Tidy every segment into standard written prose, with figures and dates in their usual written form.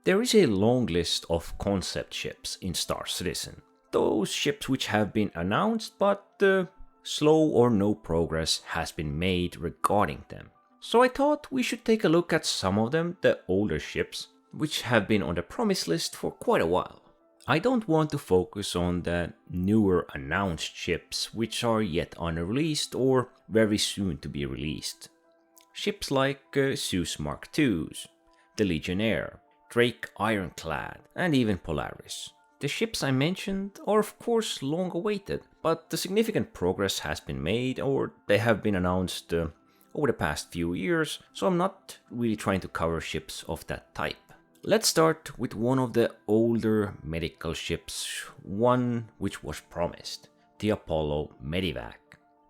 There is a long list of concept ships in Star Citizen. Those ships which have been announced, but slow or no progress has been made regarding them. So I thought we should take a look at some of them, the older ships, which have been on the promise list for quite a while. I don't want to focus on the newer announced ships which are yet unreleased or very soon to be released. Ships like Zeus Mark IIs, the Legionnaire, Drake Ironclad, and even Polaris. The ships I mentioned are of course long awaited, but the significant progress has been made or they have been announced over the past few years, so I'm not really trying to cover ships of that type. Let's start with one of the older medical ships, one which was promised, the Apollo Medivac.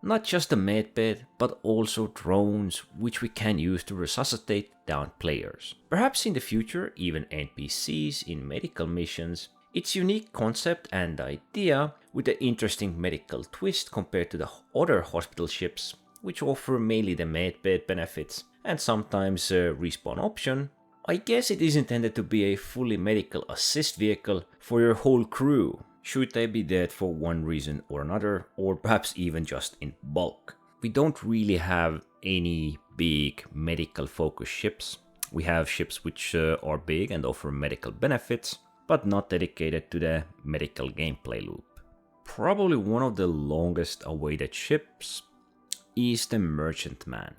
Not just a medbed, but also drones which we can use to resuscitate downed players. Perhaps in the future even NPCs in medical missions. Its unique concept and idea with an interesting medical twist compared to the other hospital ships, which offer mainly the medbed benefits and sometimes a respawn option. I guess it is intended to be a fully medical assist vehicle for your whole crew, should they be dead for one reason or another, or perhaps even just in bulk. We don't really have any big medical focused ships. We have ships which are big and offer medical benefits, but not dedicated to the medical gameplay loop. Probably one of the longest awaited ships is the Merchantman.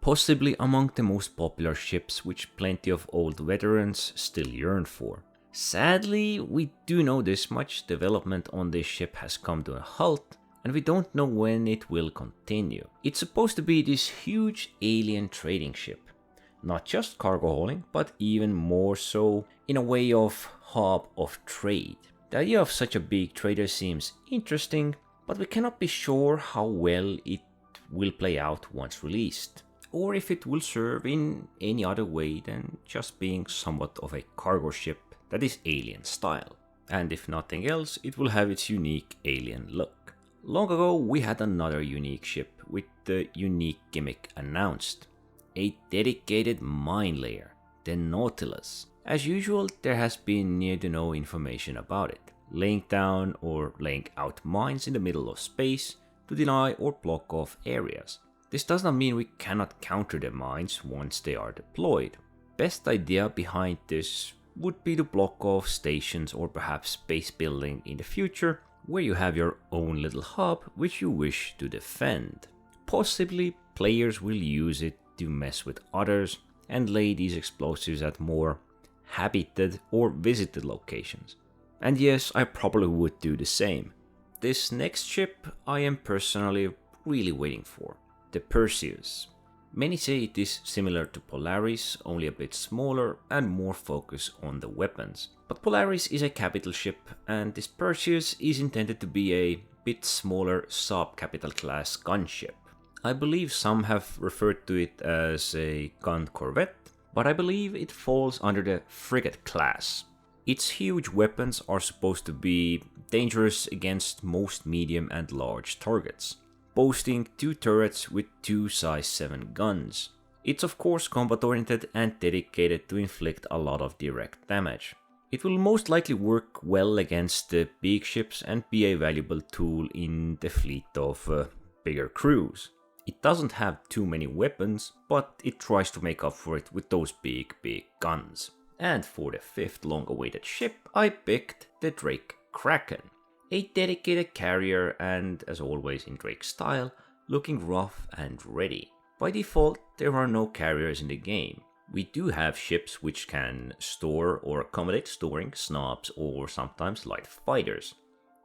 Possibly among the most popular ships which plenty of old veterans still yearn for. Sadly, we do know this much: development on this ship has come to a halt, and we don't know when it will continue. It's supposed to be this huge alien trading ship. Not just cargo hauling, but even more so in a way of hub of trade. The idea of such a big trader seems interesting, but we cannot be sure how well it will play out once released, or if it will serve in any other way than just being somewhat of a cargo ship that is alien style. And if nothing else, it will have its unique alien look. Long ago we had another unique ship with the unique gimmick announced. A dedicated mine layer, the Nautilus. As usual, there has been near to no information about it, laying down or laying out mines in the middle of space to deny or block off areas. This does not mean we cannot counter the mines once they are deployed. Best idea behind this would be to block off stations or perhaps base building in the future, where you have your own little hub which you wish to defend. Possibly players will use it to mess with others and lay these explosives at more habited or visited locations. And yes, I probably would do the same. This next ship I am personally really waiting for, the Perseus. Many say it is similar to Polaris, only a bit smaller and more focus on the weapons. But Polaris is a capital ship and this Perseus is intended to be a bit smaller sub-capital class gunship. I believe some have referred to it as a gun corvette, but I believe it falls under the frigate class. Its huge weapons are supposed to be dangerous against most medium and large targets, boasting 2 turrets with 2 size 7 guns. It's of course combat oriented and dedicated to inflict a lot of direct damage. It will most likely work well against the big ships and be a valuable tool in the fleet of bigger crews. It doesn't have too many weapons, but it tries to make up for it with those big guns. And for the 5th long-awaited ship, I picked the Drake Kraken. A dedicated carrier and, as always in Drake style, looking rough and ready. By default, there are no carriers in the game. We do have ships which can store or accommodate storing snobs or sometimes light fighters.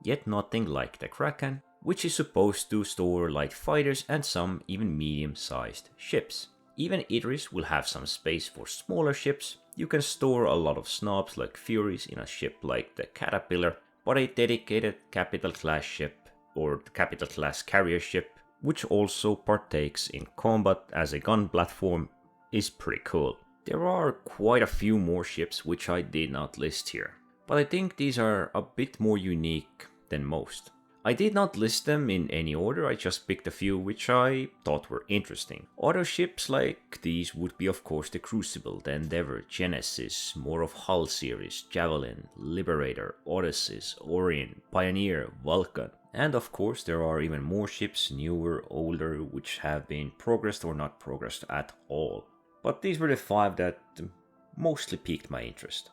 Yet nothing like the Kraken, which is supposed to store light fighters and some even medium-sized ships. Even Idris will have some space for smaller ships. You can store a lot of snobs like Furies in a ship like the Caterpillar, but a dedicated capital class ship or capital class carrier ship, which also partakes in combat as a gun platform, is pretty cool. There are quite a few more ships which I did not list here, but I think these are a bit more unique than most. I did not list them in any order, I just picked a few which I thought were interesting. Other ships like these would be of course the Crucible, the Endeavour, Genesis, more of Hull series, Javelin, Liberator, Odysseus, Orion, Pioneer, Vulcan. And of course there are even more ships, newer, older, which have been progressed or not progressed at all. But these were the 5 that mostly piqued my interest.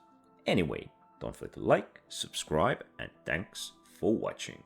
Anyway, don't forget to like, subscribe, and thanks for watching.